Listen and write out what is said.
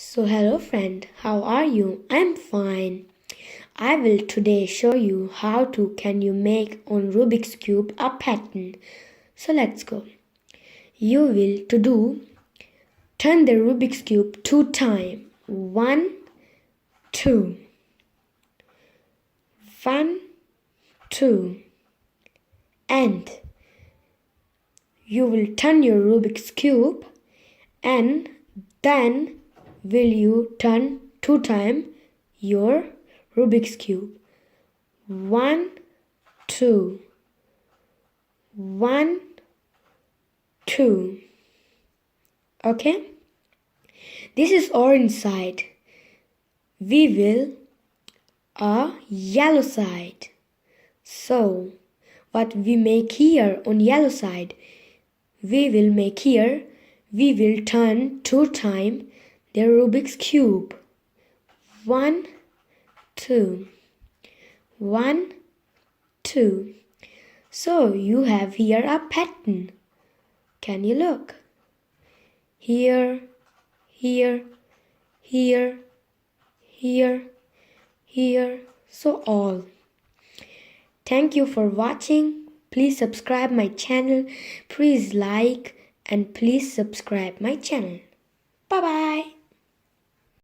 So hello friend, how are you? I'm fine. I will today show you how to can you make on Rubik's cube a pattern. So let's go. You will to do turn the Rubik's cube 2 times. 1, 2. 1, 2. And you will turn your Rubik's cube and then will you turn 2 times your Rubik's cube. 1, 2. 1, 2. Okay? This is orange side. We will a yellow side. So, what we make here on yellow side, we will make here, we will turn 2 times the Rubik's cube. 1, 2. 1, 2. So you have here a pattern. Can you look? Here, here, here, here, here. So all. Thank you for watching. Please subscribe my channel. Please like and please subscribe my channel. Bye bye.